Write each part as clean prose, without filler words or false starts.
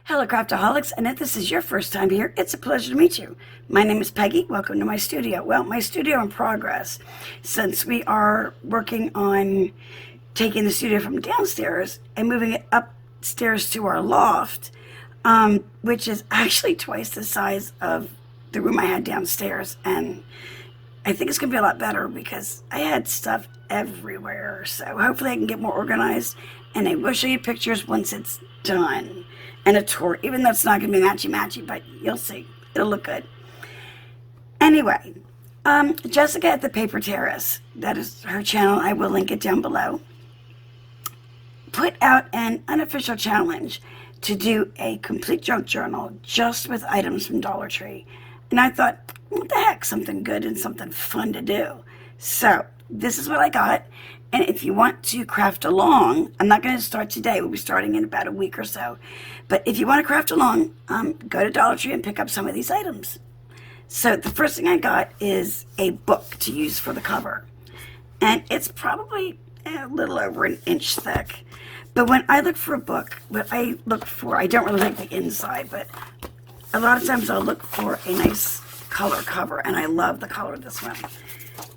Hello, Craftaholics, and if this is your first time here, it's a pleasure to meet you. My name is Peggy. Welcome to my studio. Well, my studio in progress, since we are working on taking the studio from downstairs and moving it upstairs to our loft, which is actually twice the size of the room I had downstairs. And I think it's going to be a lot better because I had stuff everywhere. So hopefully I can get more organized, and I will show you pictures once it's done, and a tour, even though it's not going to be matchy-matchy, but you'll see. It'll look good. Anyway, Jessica at the Paper Terrace, that is her channel. I will link it down below. Put out an unofficial challenge to do a complete junk journal just with items from Dollar Tree. And I thought, what the heck, something good and something fun to do. So this is what I got. And if you want to craft along, I'm not going to start today. We'll be starting in about a week or so. But if you want to craft along, go to Dollar Tree and pick up some of these items. So the first thing I got is a book to use for the cover. And it's probably a little over an inch thick. But when I look for a book, what I look for, I don't really like the inside, but a lot of times I'll look for a nice color cover, and I love the color of this one.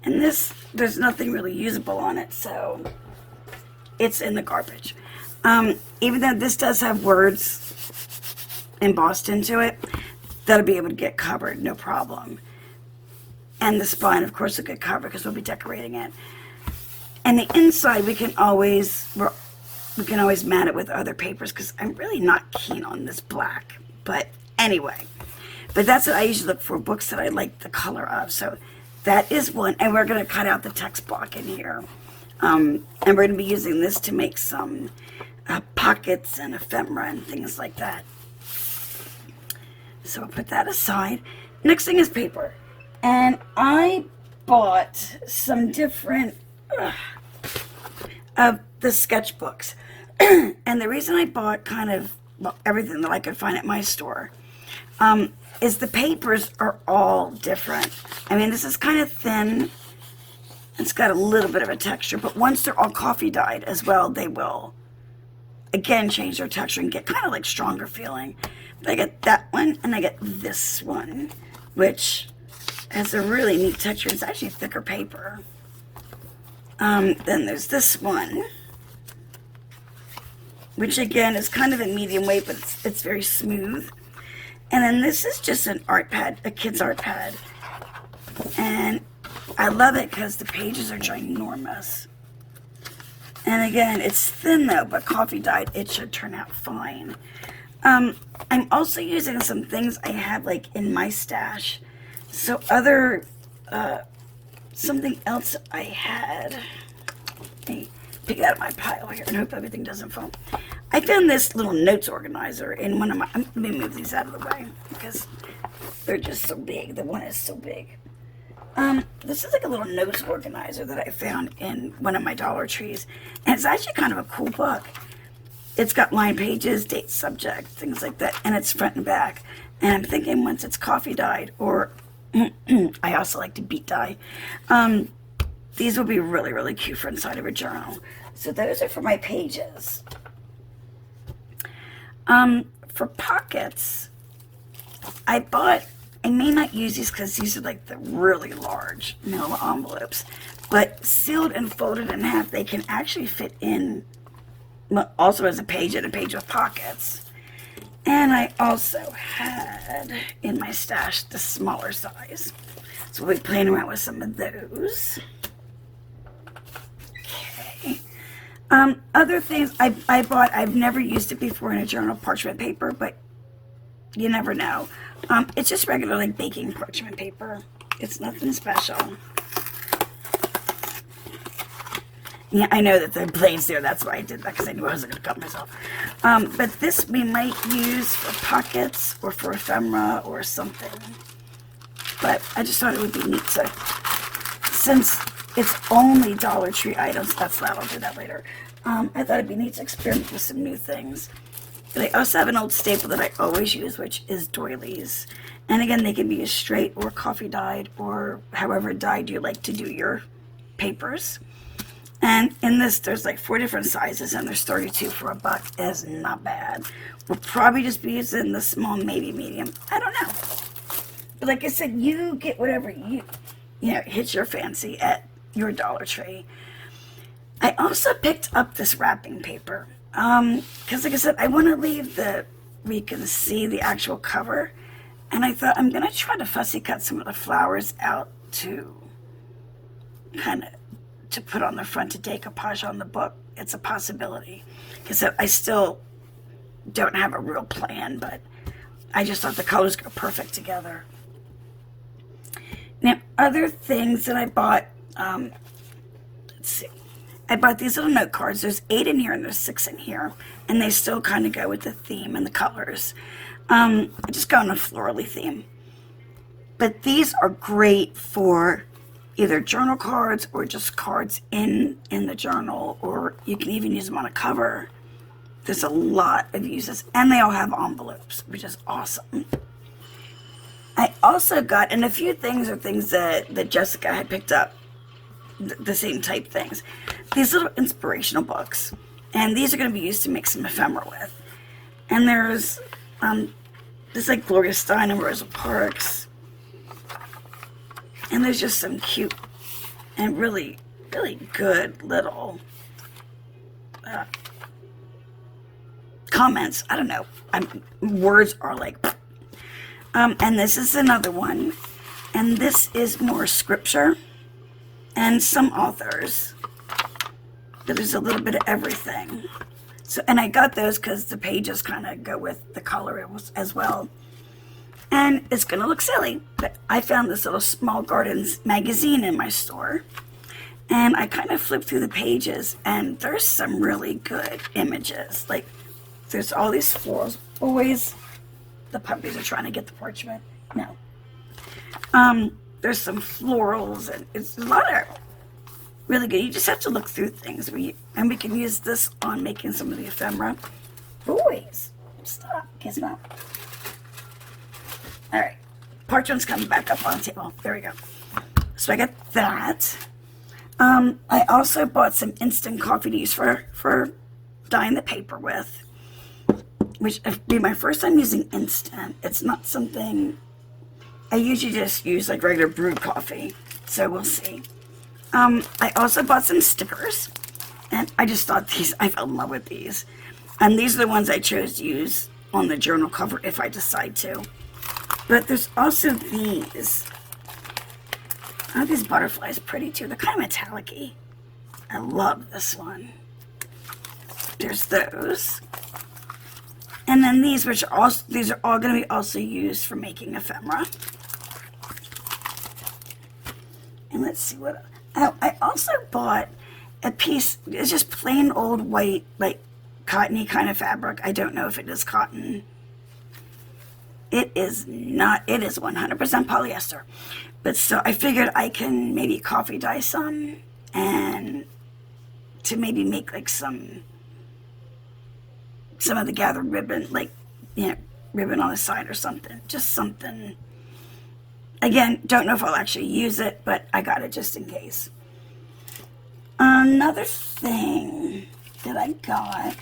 And this, there's nothing really usable on it, so it's in the garbage. Even though this does have words embossed into it, that'll be able to get covered, no problem. And the spine, of course, will get covered because we'll be decorating it. And the inside, we can always mat it with other papers because I'm really not keen on this black. But anyway, but that's what I usually look for, books that I like the color of. So that is one, and we're going to cut out the text block in here. And we're going to be using this to make some pockets and ephemera and things like that. So I'll put that aside. Next thing is paper. And I bought some different of the sketchbooks. And the reason I bought kind of everything that I could find at my store is the papers are all different. I mean, this is kind of thin. It's got a little bit of a texture, but once they're all coffee dyed as well, they will, again, change their texture and get kind of like stronger feeling. But I get that one, and I get this one, which has a really neat texture. It's actually thicker paper. Then there's this one, which again is kind of a medium weight, but it's very smooth. And then this is just an art pad, a kid's art pad. And I love it because the pages are ginormous. And again, it's thin though, but coffee dyed, it should turn out fine. I'm also using some things I have like in my stash. So something else I had, let me pick it out of my pile here and hope everything doesn't fall. I found this little notes organizer in one of my, let me move these out of the way because they're just so big. The one is so big. This is like a little notes organizer that I found in one of my Dollar Trees. And it's actually kind of a cool book. It's got lined pages, date, subject, things like that. And it's front and back. And I'm thinking once it's coffee dyed, or I also like to beat dye, these will be really, really cute for inside of a journal. So those are for my pages. For pockets, I may not use these because these are like the really large manila envelopes, but sealed and folded in half, they can actually fit in also as a page and a page with pockets. And I also had in my stash the smaller size. So we'll be playing around with some of those. Okay. Other things I bought, I've never used it before in a journal, parchment paper, but you never know. It's just regular like baking parchment paper. It's nothing special. Yeah, I know that the blade's there. That's why I did that, because I knew I wasn't going to cut myself. But this we might use for pockets or for ephemera or something. But I just thought it would be neat to, since it's only Dollar Tree items, that's loud, I'll do that later. I thought it'd be neat to experiment with some new things. But I also have an old staple that I always use, which is doilies. And again, they can be straight or coffee dyed or however dyed you like to do your papers. And in this, there's like 4 different sizes, and there's 32 for $1. Is not bad. We'll probably just be using the small, maybe medium. I don't know. But like I said, you get whatever hits your fancy at your Dollar Tree. I also picked up this wrapping paper. Because like I said, I want to leave where you can see the actual cover. And I thought I'm going to try to fussy cut some of the flowers out to put on the front to decoupage on the book. It's a possibility. Because I still don't have a real plan, but I just thought the colors go perfect together. Now, other things that I bought, let's see. I bought these little note cards. There's 8 in here and there's 6 in here. And they still kind of go with the theme and the colors. I just go on a florally theme. But these are great for either journal cards or just cards in the journal, or you can even use them on a cover. There's a lot of uses, and they all have envelopes, which is awesome. I also got, and a few things are things that Jessica had picked up, the same type things, these little inspirational books, and these are going to be used to make some ephemera with. And there's this like Gloria Steinem and Rosa Parks. And there's just some cute and really, really good little comments. I don't know. Words are like... and this is another one. And this is more scripture. And some authors. But there's a little bit of everything. And I got those because the pages kind of go with the color as well. And it's going to look silly, but I found this little Small Gardens magazine in my store. And I kind of flipped through the pages, and there's some really good images. Like, there's all these florals. Always, the puppies are trying to get the parchment. No. There's some florals, and it's a lot of really good. You just have to look through things. And we can use this on making some of the ephemera. Boys, stop. Kiss them out. All right, parchment's coming back up on the table. There we go. So I got that. I also bought some instant coffee to use for dyeing the paper with, which would be my first time using instant. It's not something I usually just use like regular brewed coffee. So we'll see. I also bought some stickers, and I just thought I fell in love with these. And these are the ones I chose to use on the journal cover if I decide to. But there's also these. Oh, these butterflies pretty too. They're kind of metallic-y. I love this one. There's those. And then these, these are all going to be also used for making ephemera. And let's see what. Oh, I also bought a piece. It's just plain old white, like cottony kind of fabric. I don't know if it is cotton. It is not. It is 100% polyester. But so I figured I can maybe coffee dye some, and to maybe make like some of the gathered ribbon, like, ribbon on the side or something. Just something. Again, don't know if I'll actually use it, but I got it just in case. Another thing that I got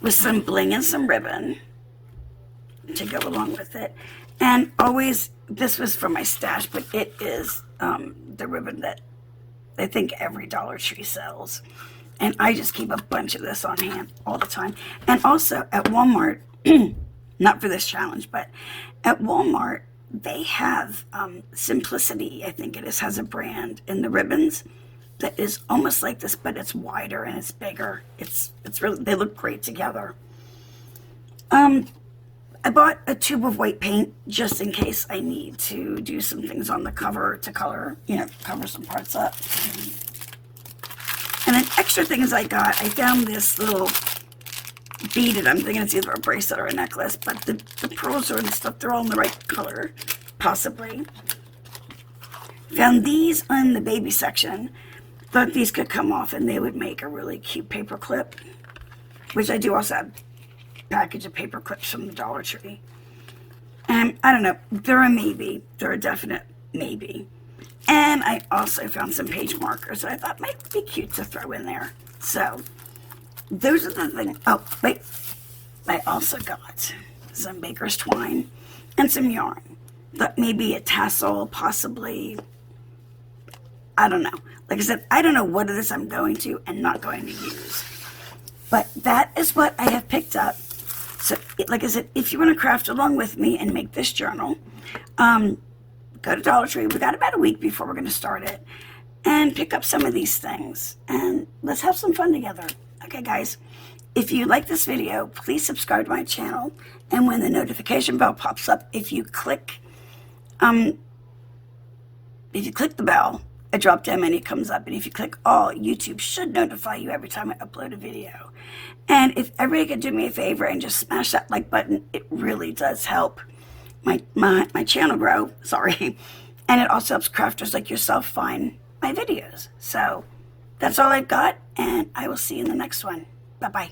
was some bling and some ribbon to go along with it. And always, this was from my stash, but it is the ribbon that I think every Dollar Tree sells. And I just keep a bunch of this on hand all the time. And also at Walmart, not for this challenge, but at Walmart, they have Simplicity, I think it is, has a brand in the ribbons that is almost like this, but it's wider and it's bigger. It's really, they look great together. I bought a tube of white paint just in case I need to do some things on the cover to color, cover some parts up. And then extra things I got, I found this little beaded, I'm thinking it's either a bracelet or a necklace, but the pearls and stuff, they're all in the right color, possibly. Found these on the baby section. Thought these could come off and they would make a really cute paper clip, which I do also have a package of paper clips from the Dollar Tree. And I don't know, they're a maybe. They're a definite maybe. And I also found some page markers that I thought might be cute to throw in there. So those are the things. Oh, wait. I also got some baker's twine and some yarn. That may be a tassel, possibly. I don't know. Like I said, I don't know what it is I'm going to and not going to use. But that is what I have picked up. So, like I said, if you want to craft along with me and make this journal, go to Dollar Tree. We got about a week before we're going to start it. And pick up some of these things. And let's have some fun together. Okay, guys. If you like this video, please subscribe to my channel. And when the notification bell pops up, if you click the bell, a drop down menu comes up. And if you click all, YouTube should notify you every time I upload a video. And if everybody could do me a favor and just smash that like button, it really does help my channel grow. Sorry. And it also helps crafters like yourself find my videos. So that's all I've got, and I will see you in the next one. Bye-bye.